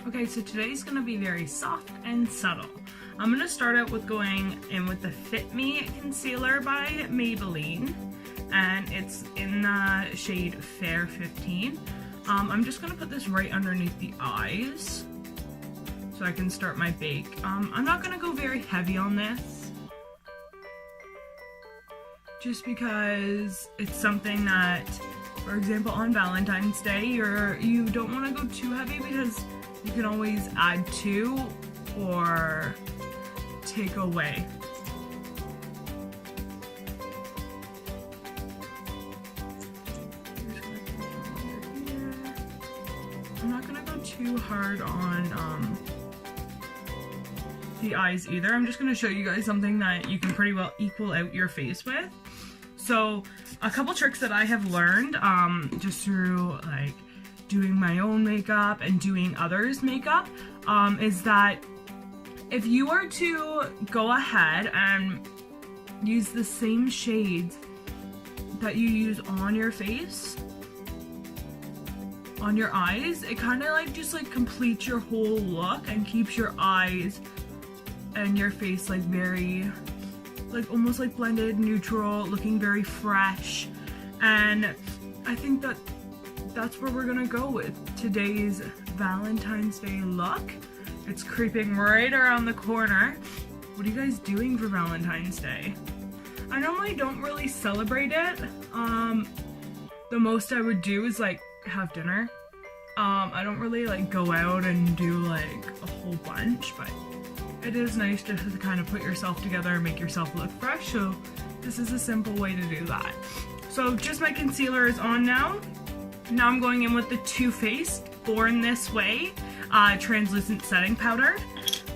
Okay, so today's gonna be very soft and subtle. I'm gonna start out with going in with the Fit Me concealer by Maybelline, and it's in the shade Fair 15. I'm just gonna put this right underneath the eyes so I can start my bake. I'm not gonna go very heavy on this, just because it's something that, for example, on Valentine's Day, you don't want to go too heavy because you can always add to or take away. I'm not gonna go too hard on the eyes either. I'm just gonna show you guys something that you can pretty well equal out your face with. So a couple tricks that I have learned just through like doing my own makeup and doing others' makeup is that if you were to go ahead and use the same shades that you use on your face, on your eyes, it kind of like just like completes your whole look and keeps your eyes and your face like very, like almost like blended, neutral, looking very fresh. And I think that that's where we're gonna go with today's Valentine's Day look. It's creeping right around the corner. What are you guys doing for Valentine's Day? I normally don't really celebrate it. The most I would do is like have dinner. I don't really like go out and do like a whole bunch, but it is nice to kind of put yourself together and make yourself look fresh. So this is a simple way to do that. So just my concealer is on now. Now I'm going in with the Too Faced Born This Way translucent setting powder.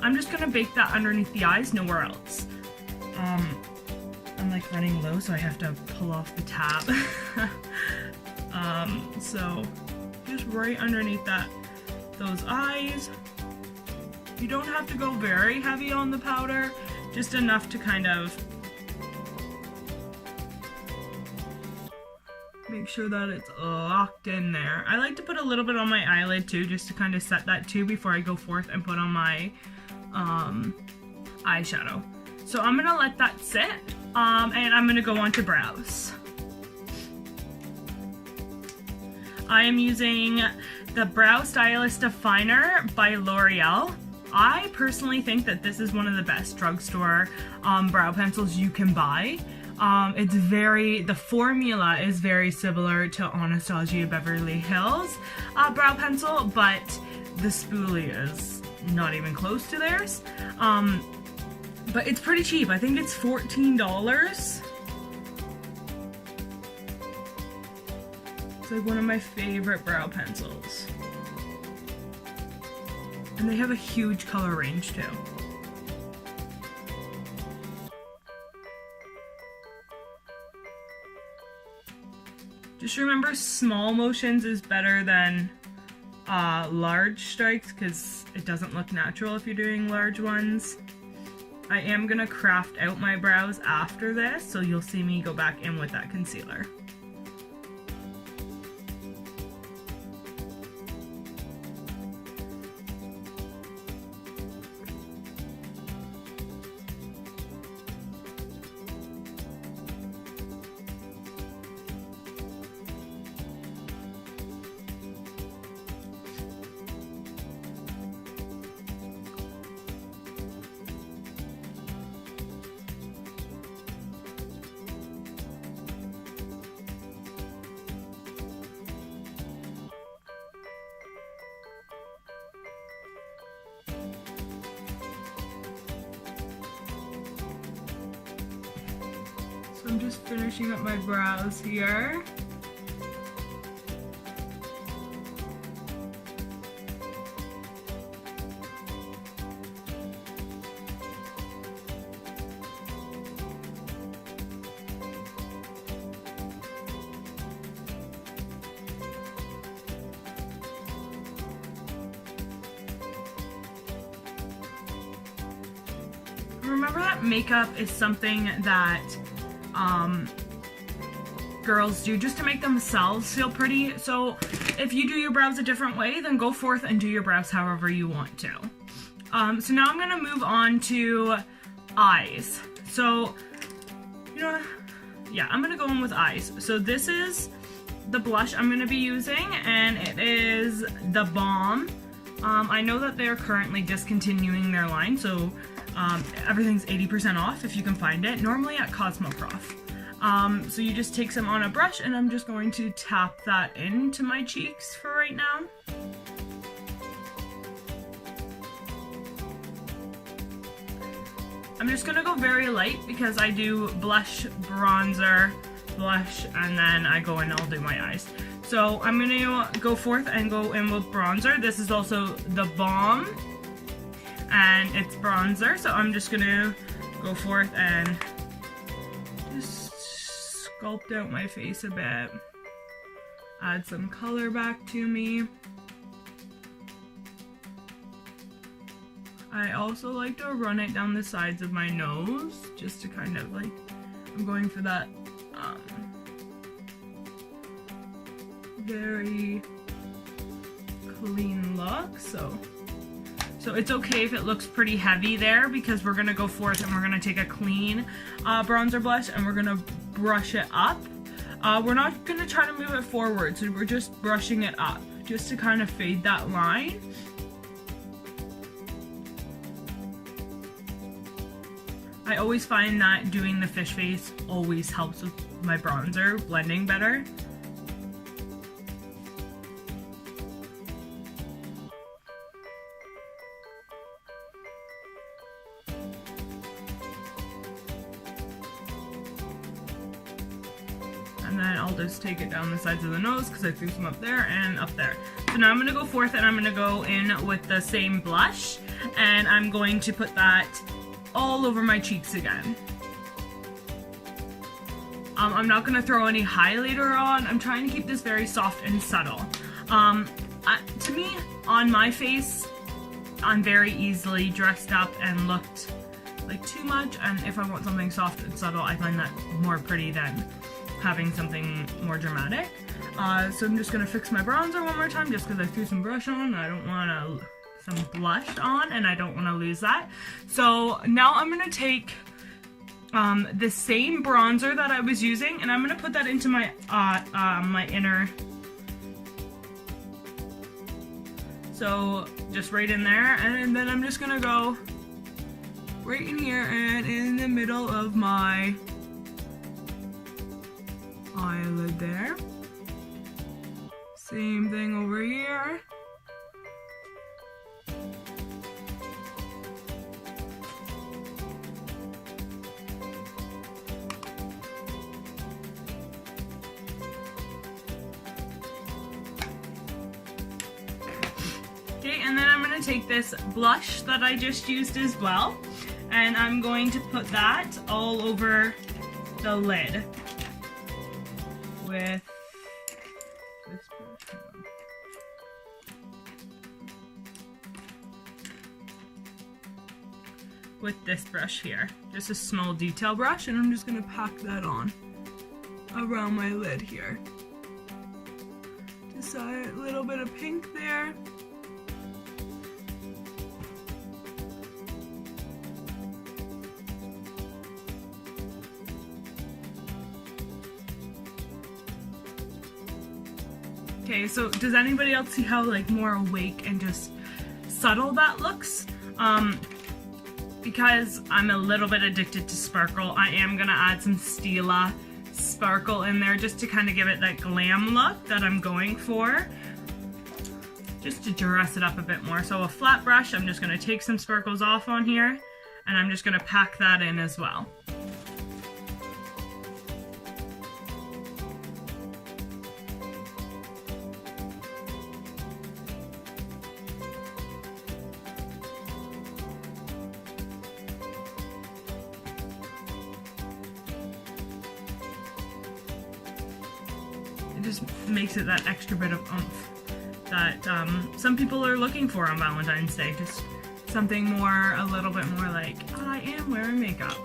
I'm just gonna bake that underneath the eyes, nowhere else. I'm like running low, so I have to pull off the tab. So just right underneath those eyes. You don't have to go very heavy on the powder, just enough to kind of make sure that it's locked in there. I like to put a little bit on my eyelid too, just to kind of set that too before I go forth and put on my eyeshadow. So I'm gonna let that sit, and I'm gonna go on to brows. I am using the Brow Stylist Definer by L'Oreal. I personally think that this is one of the best drugstore brow pencils you can buy. The formula is very similar to Anastasia Beverly Hills brow pencil, but the spoolie is not even close to theirs. But it's pretty cheap. I think it's $14. It's like one of my favorite brow pencils. And they have a huge color range too. Just remember, small motions is better than large strikes because it doesn't look natural if you're doing large ones. I am gonna craft out my brows after this, so you'll see me go back in with that concealer. So I'm just finishing up my brows here. Remember that makeup is something that girls do just to make themselves feel pretty. So if you do your brows a different way, then go forth and do your brows however you want to. So now I'm gonna move on to eyes. So, you know, yeah, I'm gonna go in with eyes. So this is the blush I'm gonna be using, and it is the Balm. I know that they're currently discontinuing their line, so everything's 80% off if you can find it, normally at Cosmoprof. So you just take some on a brush, and I'm just going to tap that into my cheeks for right now. I'm just gonna go very light because I do blush, bronzer, blush, and then I go and I'll do my eyes. So I'm gonna go forth and go in with bronzer. This is also the Balm, and it's bronzer, so I'm just gonna go forth and just sculpt out my face a bit. Add some color back to me. I also like to run it down the sides of my nose, just to kind of like, I'm going for that very clean look. So it's okay if it looks pretty heavy there, because we're gonna go forth and we're gonna take a clean bronzer blush and we're gonna brush it up. We're not gonna try to move it forward, so we're just brushing it up, just to kind of fade that line. I always find that doing the fish face always helps with my bronzer blending better. And then I'll just take it down the sides of the nose because I threw some up there and up there. So now I'm going to go forth and I'm going to go in with the same blush, and I'm going to put that all over my cheeks again. I'm not going to throw any highlighter on. I'm trying to keep this very soft and subtle. To me, on my face, I'm very easily dressed up and looked like too much, and if I want something soft and subtle, I find that more pretty than having something more dramatic. So I'm just going to fix my bronzer one more time just because I threw some brush on. I don't want to some blush on, and I don't want to lose that. So now I'm going to take the same bronzer that I was using, and I'm going to put that into my my inner, so just right in there, and then I'm just going to go right in here and in the middle of my eyelid there. Same thing over here. Okay, and then I'm going to take this blush that I just used as well, and I'm going to put that all over the lid with this brush. With this brush here. Just a small detail brush, and I'm just going to pack that on around my lid here. Just a little bit of pink there. Okay, so does anybody else see how like more awake and just subtle that looks? Because I'm a little bit addicted to sparkle, I am gonna add some Stila sparkle in there just to kind of give it that glam look that I'm going for. Just to dress it up a bit more. So a flat brush, I'm just gonna take some sparkles off on here, and I'm just gonna pack that in as well. It just makes it that extra bit of oomph that some people are looking for on Valentine's Day. Just something more, a little bit more like, I am wearing makeup.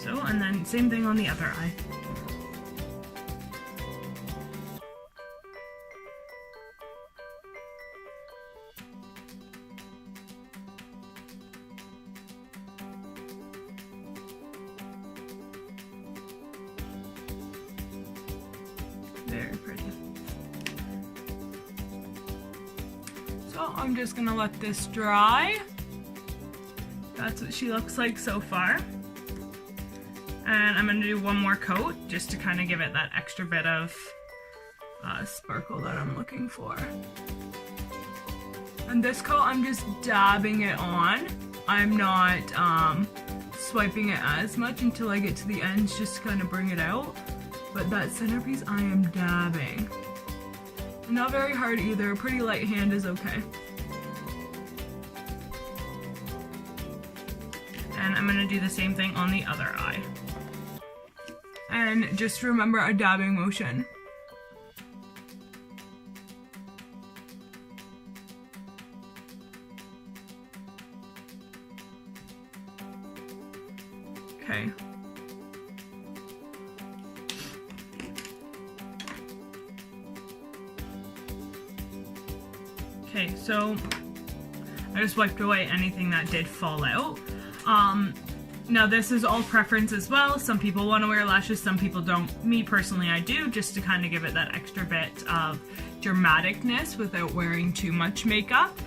so, and then same thing on the other eye. Very pretty. So I'm just gonna let this dry. That's what she looks like so far. And I'm gonna do one more coat just to kind of give it that extra bit of sparkle that I'm looking for. And this coat, I'm just dabbing it on. I'm not swiping it as much until I get to the ends just to kind of bring it out. But that centerpiece, I am dabbing. Not very hard either, pretty light hand is okay. And I'm gonna do the same thing on the other eye. And just remember a dabbing motion. Okay. Okay, so I just wiped away anything that did fall out. Now this is all preference as well. Some people want to wear lashes, some people don't. Me personally, I do, just to kind of give it that extra bit of dramaticness without wearing too much makeup.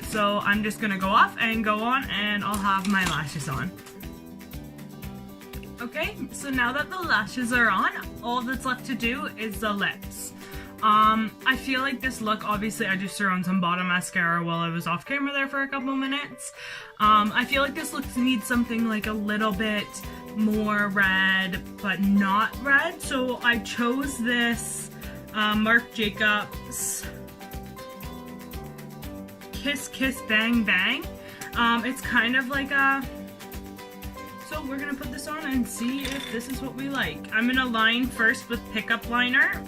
So I'm just gonna go off and go on and I'll have my lashes on. Okay, so now that the lashes are on, all that's left to do is the lips. I feel like this look, obviously I just threw on some bottom mascara while I was off camera there for a couple minutes. I feel like this look needs something like a little bit more red, but not red. So I chose this Marc Jacobs Kiss Kiss Bang Bang. It's kind of like a... So we're gonna put this on and see if this is what we like. I'm gonna line first with Pickup Liner.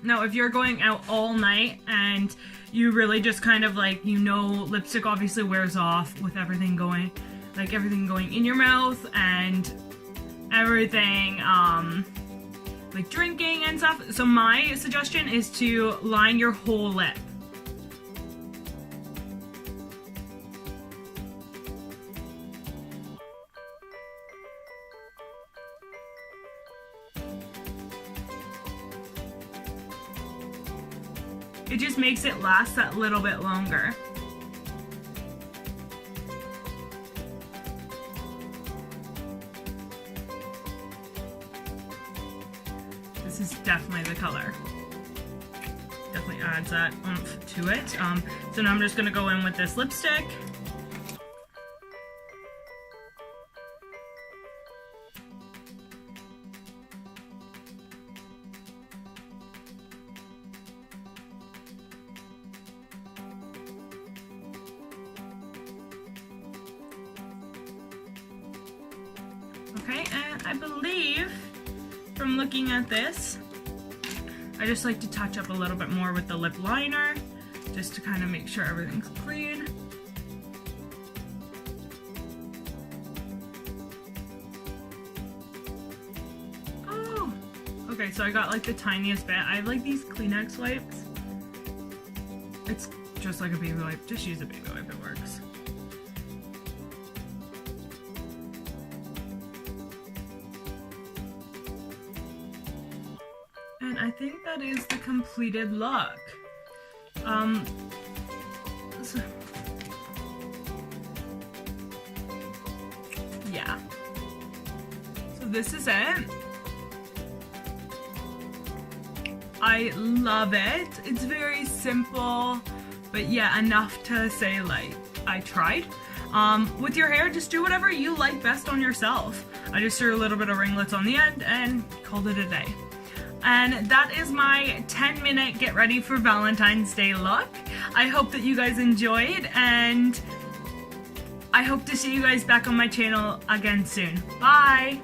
Now, if you're going out all night and you really just kind of like, you know, lipstick obviously wears off with everything going, like everything going in your mouth and everything, like drinking and stuff. So my suggestion is to line your whole lip. It just makes it last that little bit longer. This is definitely the color. Definitely adds that oomph to it. So now I'm just gonna go in with this lipstick. Okay, and I believe from looking at this, I just like to touch up a little bit more with the lip liner, just to kind of make sure everything's clean. Oh, okay, so I got like the tiniest bit. I have like these Kleenex wipes. It's just like a baby wipe. Just use a baby wipe, it works. And I think that is the completed look. Yeah. So this is it. I love it. It's very simple, but yeah, enough to say like, I tried. With your hair, just do whatever you like best on yourself. I just threw a little bit of ringlets on the end and called it a day. And that is my 10-minute get ready for Valentine's Day look. I hope that you guys enjoyed, and I hope to see you guys back on my channel again soon. Bye!